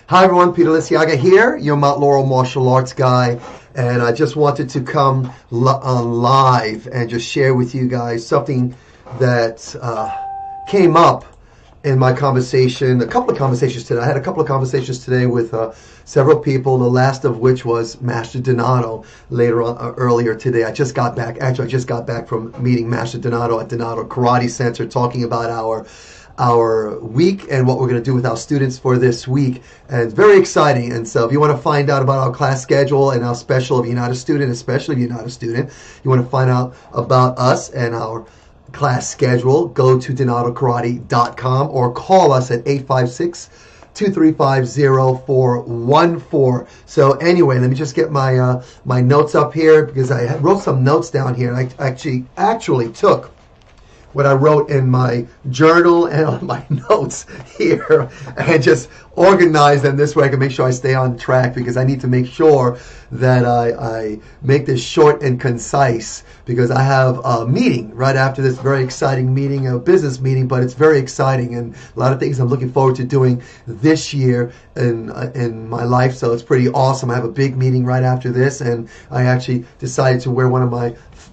Hi everyone, Peter Liciaga here, your Mount Laurel martial arts guy, and I just wanted to come on live and just share with you guys something that came up in my conversation, a couple of conversations today. I had a couple of conversations today with several people, the last of which was Master Donato later on, earlier today. I just got back from meeting Master Donato at Donato Karate Center, talking about our week and what we're going to do with our students for this week. And it's very exciting. And so if you want to find out about our class schedule and our special, if you're not a student, especially if you're not a student, you want to find out about us and our class schedule, go to donatokarate.com or call us at 856-235-0414. So anyway, let me just get my my notes up here, because I wrote some notes down here, and I actually took what I wrote in my journal and on my notes here and just organize them this way. I can make sure I stay on track, because I need to make sure that I make this short and concise, because I have a meeting right after this, very exciting meeting, a business meeting, but it's very exciting and a lot of things I'm looking forward to doing this year in my life. So it's pretty awesome. I have a big meeting right after this, and I actually decided to wear one of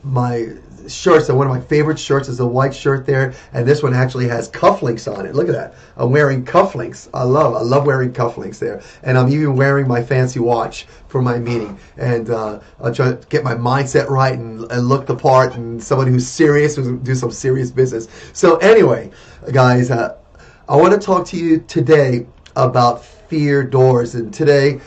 my shirts, and one of my favorite shirts is a white shirt there, and this one actually has cufflinks on it. Look at that. I'm wearing cufflinks. I love wearing cufflinks there, and I'm even wearing my fancy watch for my meeting, and I'll try to get my mindset right and look the part, and somebody who's serious, who's do some serious business. So anyway, guys, I want to talk to you today about fear doors, and today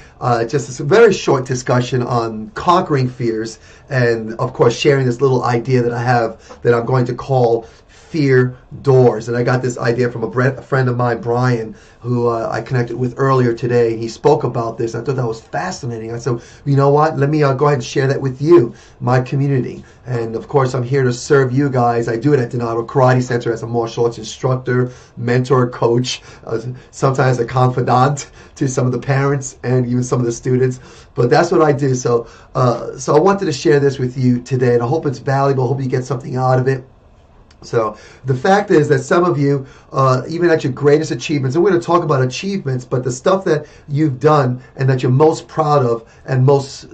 just a very short discussion on conquering fears, and of course sharing this little idea that I have that I'm going to call fear doors. And I got this idea from a friend of mine, Brian, who I connected with earlier today. He spoke about this. I thought that was fascinating. I said, you know what, let me go ahead and share that with you, my community. And of course, I'm here to serve you guys. I do it at Donato Karate Center as a martial arts instructor, mentor, coach, sometimes a confidant to some of the parents and even some of the students. But that's what I do. So I wanted to share this with you today, and I hope it's valuable. I hope you get something out of it. So the fact is that some of you, even at your greatest achievements, and we're going to talk about achievements, but the stuff that you've done and that you're most proud of and most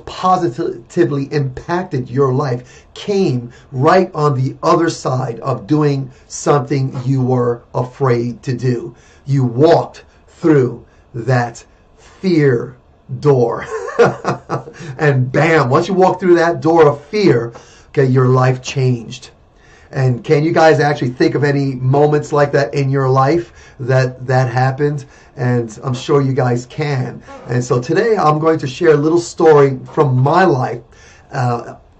positively impacted your life came right on the other side of doing something you were afraid to do. You walked through that fear door. And bam, once you walk through that door of fear, okay, your life changed. And can you guys actually think of any moments like that in your life that happened? And I'm sure you guys can. And so today I'm going to share a little story from my life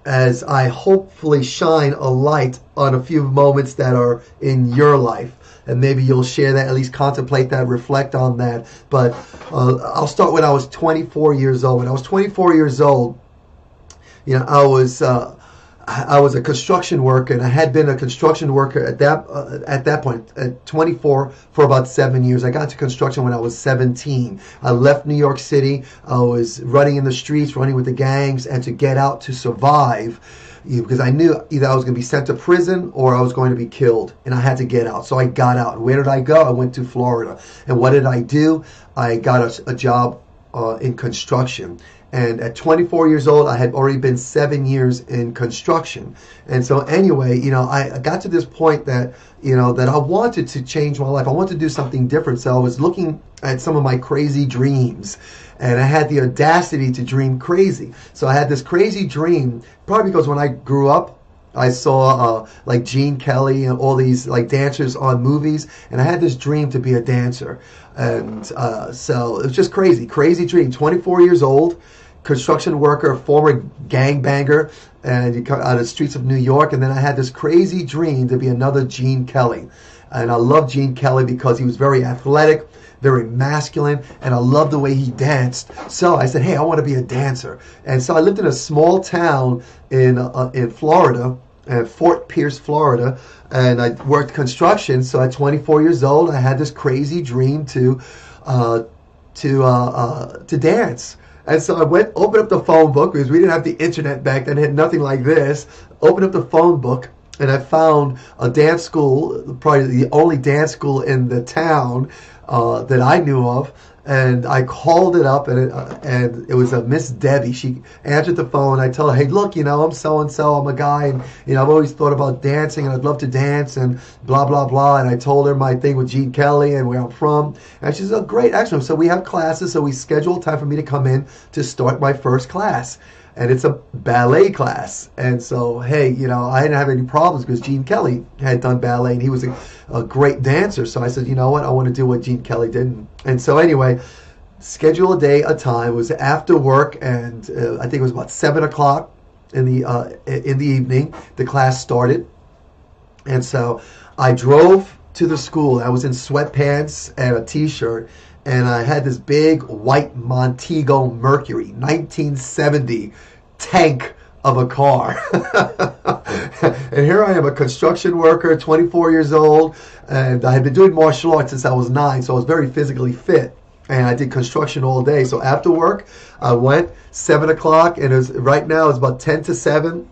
as I hopefully shine a light on a few moments that are in your life. And maybe you'll share that, at least contemplate that, reflect on that. But I'll start when I was 24 years old. When I was 24 years old, you know, I was a construction worker, and I had been a construction worker at that point, at 24, for about 7 years. I got into construction when I was 17. I left New York City. I was running in the streets, running with the gangs, and to get out to survive, because I knew either I was going to be sent to prison or I was going to be killed, and I had to get out. So I got out. Where did I go? I went to Florida. And what did I do? I got a job in construction. And at 24 years old, I had already been 7 years in construction. And so anyway, you know, I got to this point that, you know, that I wanted to change my life. I wanted to do something different. So I was looking at some of my crazy dreams, and I had the audacity to dream crazy. So I had this crazy dream, probably because when I grew up, I saw like Gene Kelly and all these like dancers on movies, and I had this dream to be a dancer. And so it was just crazy dream. 24 years old, construction worker, former gangbanger, and you come out of the streets of New York. And then I had this crazy dream to be another Gene Kelly. And I love Gene Kelly because he was very athletic, very masculine, and I loved the way he danced. So I said, hey, I want to be a dancer. And so I lived in a small town in Florida, Fort Pierce, Florida, and I worked construction. So at 24 years old, I had this crazy dream to dance. And so I opened up the phone book, because we didn't have the internet back then, it had nothing like this. Opened up the phone book, and I found a dance school, probably the only dance school in the town that I knew of. And I called it up, and it was a Miss Debbie. She answered the phone. I told her, "Hey, look, I'm so and so. I'm a guy, and I've always thought about dancing, and I'd love to dance, and blah blah blah." And I told her my thing with Gene Kelly and where I'm from, and she said, "Oh, great, excellent." So we have classes. So we scheduled time for me to come in to start my first class. And it's a ballet class. And so, hey, I didn't have any problems because Gene Kelly had done ballet and he was a great dancer. So I said, you know what? I want to do what Gene Kelly did. And so anyway, schedule a day, a time. It was after work, and I think it was about 7 o'clock in the evening. The class started. And so I drove to the school. I was in sweatpants and a T-shirt. And I had this big white Montego Mercury, 1970 tank of a car. And here I am, a construction worker, 24 years old, and I had been doing martial arts since I was 9, so I was very physically fit. And I did construction all day. So after work, I went 7 o'clock, and right now it's about 10 to 7.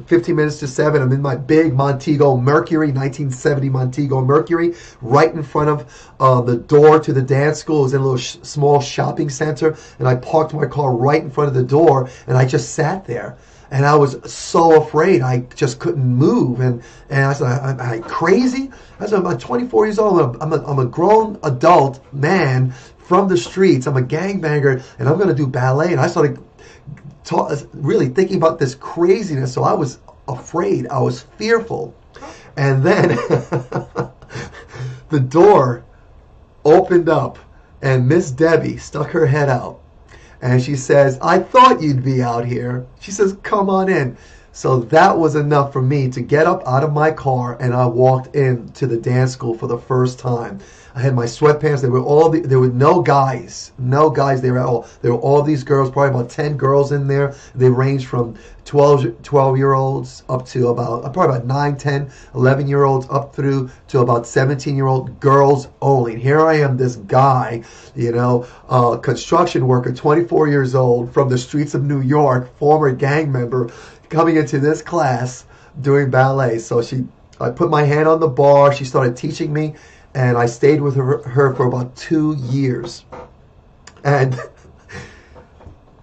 15 minutes to 7, I'm in my big Montego Mercury, 1970 Montego Mercury, right in front of the door to the dance school. It was in a little small shopping center, and I parked my car right in front of the door, and I just sat there. And I was so afraid, I just couldn't move. And I said, am I crazy? I said, I'm 24 years old, I'm a grown adult man from the streets, I'm a gangbanger, and I'm going to do ballet. And I started really thinking about this craziness. So I was afraid. I was fearful. And then the door opened up, and Miss Debbie stuck her head out. And she says, "I thought you'd be out here." She says, "Come on in." So that was enough for me to get up out of my car, and I walked into the dance school for the first time. I had my sweatpants. There were no guys there at all. There were all these girls, probably about 10 girls in there. They ranged from 12-year-olds up to probably about 9, 10, 11-year-olds up through to about 17-year-old girls only. And here I am, this guy, construction worker, 24 years old, from the streets of New York, former gang member, coming into this class doing ballet. So I put my hand on the bar. She started teaching me. And I stayed with her for about 2 years. And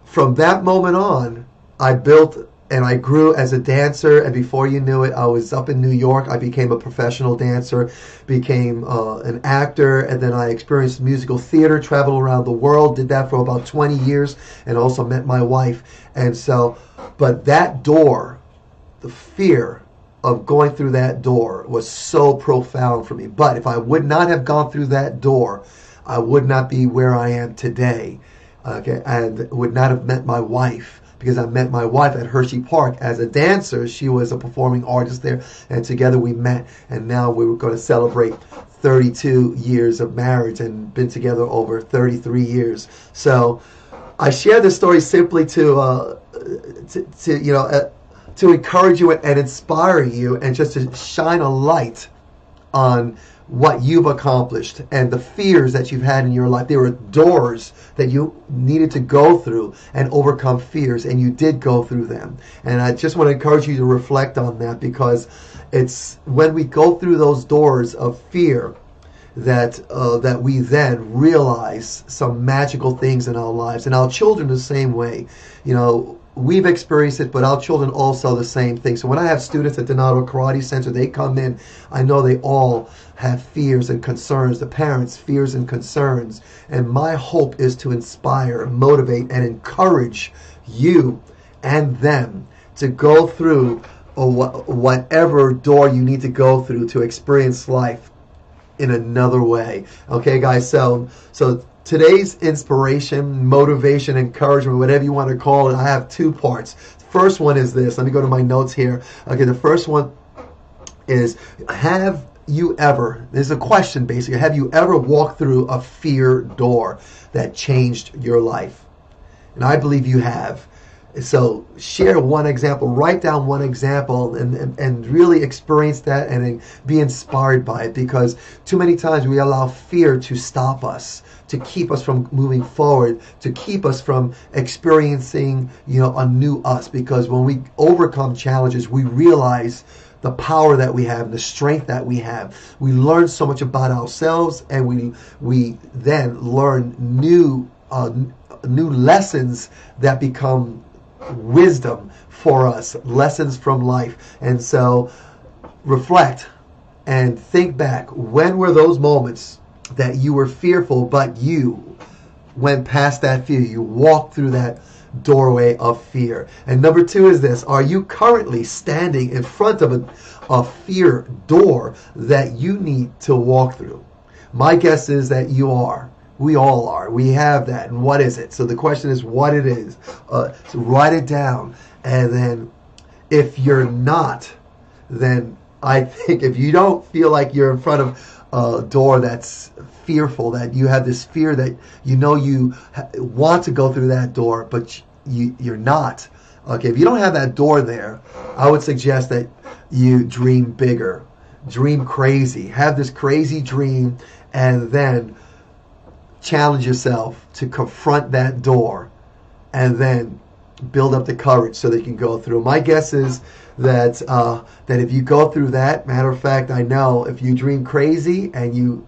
from that moment on, I built and I grew as a dancer. And before you knew it, I was up in New York. I became a professional dancer, became an actor, and then I experienced musical theater, traveled around the world, did that for about 20 years, and also met my wife. And so, but that door, the fear of going through that door was so profound for me. But if I would not have gone through that door, I would not be where I am today. Okay, and would not have met my wife, because I met my wife at Hershey Park as a dancer. She was a performing artist there, and together we met, and now we were going to celebrate 32 years of marriage and been together over 33 years. So I share this story simply to encourage you and inspire you, and just to shine a light on what you've accomplished and the fears that you've had in your life. There were doors that you needed to go through and overcome fears, and you did go through them. And I just want to encourage you to reflect on that, because it's when we go through those doors of fear that we then realize some magical things in our lives. And our children the same way. We've experienced it, but our children also the same thing. So when I have students at Donato Karate Center, they come in, I know they all have fears and concerns, the parents' fears and concerns. And my hope is to inspire, motivate, and encourage you and them to go through whatever door you need to go through to experience life in another way. Okay, guys, so today's inspiration, motivation, encouragement, whatever you want to call it, I have 2 parts. First one is this. Let me go to my notes here. Okay, the first one is, have you ever, this is a question basically, have you ever walked through a fear door that changed your life? And I believe you have. So share one example, write down one example, and really experience that and be inspired by it, because too many times we allow fear to stop us, to keep us from moving forward, to keep us from experiencing, a new us. Because when we overcome challenges, we realize the power that we have, the strength that we have. We learn so much about ourselves, and we then learn new lessons that become wisdom for us, lessons from life. And so reflect and think back. When were those moments that you were fearful, but you went past that fear? You walked through that doorway of fear. And number 2 is this: are you currently standing in front of a fear door that you need to walk through? My guess is that you are. We all are. We have that. And what is it? So the question is what it is. So write it down. And then if you're not, then I think if you don't feel like you're in front of a door that's fearful, that you have this fear that you know you want to go through that door, but you're not. Okay, if you don't have that door there, I would suggest that you dream bigger. Dream crazy. Have this crazy dream, and then challenge yourself to confront that door, and then build up the courage so that you can go through. My guess is that that if you go through that, matter of fact, I know if you dream crazy and you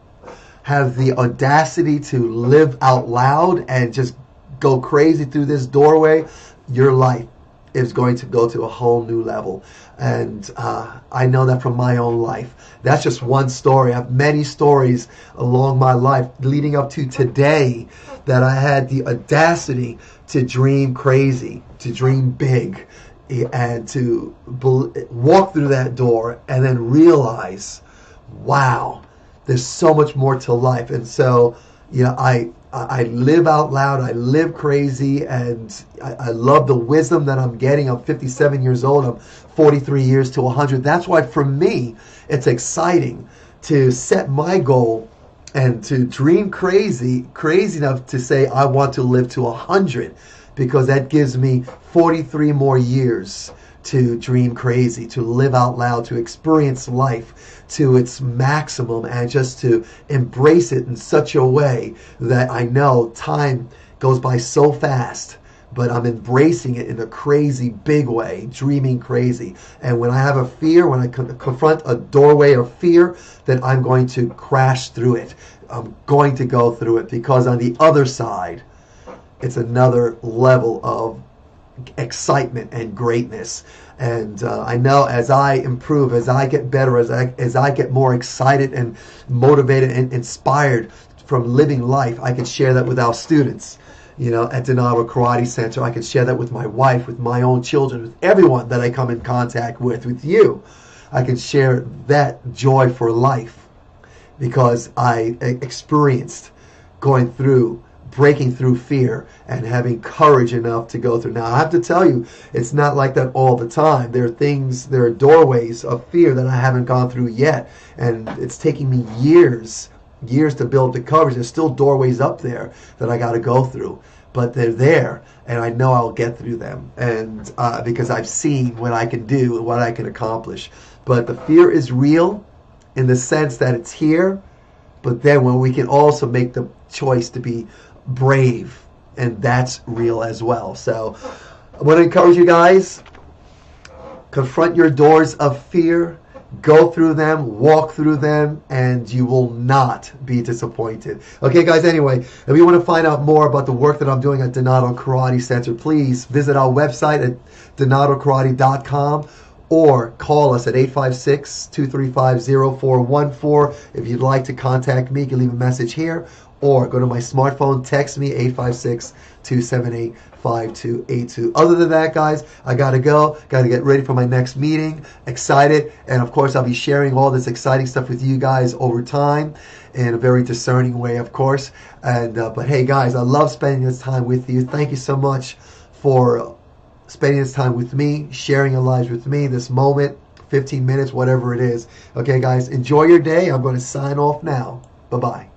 have the audacity to live out loud and just go crazy through this doorway, your life is going to go to a whole new level. And I know that from my own life. That's just one story. I have many stories along my life leading up to today that I had the audacity to dream crazy, to dream big, and to walk through that door and then realize, wow, there's so much more to life. And so, you know, I live out loud, I live crazy, and I love the wisdom that I'm getting. I'm 57 years old, I'm 43 years to 100. That's why for me, it's exciting to set my goal and to dream crazy enough to say I want to live to 100, because that gives me 43 more years to dream crazy, to live out loud, to experience life to its maximum, and just to embrace it in such a way that I know time goes by so fast, but I'm embracing it in a crazy big way, dreaming crazy. And when I have a fear, when I confront a doorway of fear, then I'm going to crash through it. I'm going to go through it, because on the other side, it's another level of excitement and greatness. And I know as I improve, as I get better, as I get more excited and motivated and inspired from living life, I can share that with our students, you know, at Donato Karate Center. I can share that with my wife, with my own children, with everyone that I come in contact with you. I can share that joy for life, because I experienced breaking through fear and having courage enough to go through. Now, I have to tell you, it's not like that all the time. There are doorways of fear that I haven't gone through yet, and it's taking me years to build the courage. There's still doorways up there that I got to go through, but they're there, and I know I'll get through them, and because I've seen what I can do and what I can accomplish. But the fear is real in the sense that it's here, but then when we can also make the choice to be brave, and that's real as well. So I want to encourage you guys, confront your doors of fear, go through them, walk through them, and you will not be disappointed. Okay, guys, anyway, if you want to find out more about the work that I'm doing at Donato Karate Center, please visit our website at donatokarate.com, or call us at 856-235-0414. If you'd like to contact me, you can leave a message here, or go to my smartphone, text me, 856-278-5282. Other than that, guys, I got to go. Got to get ready for my next meeting. Excited. And, of course, I'll be sharing all this exciting stuff with you guys over time in a very discerning way, of course. And but, hey, guys, I love spending this time with you. Thank you so much for spending this time with me, sharing your lives with me, this moment, 15 minutes, whatever it is. Okay, guys, enjoy your day. I'm going to sign off now. Bye-bye.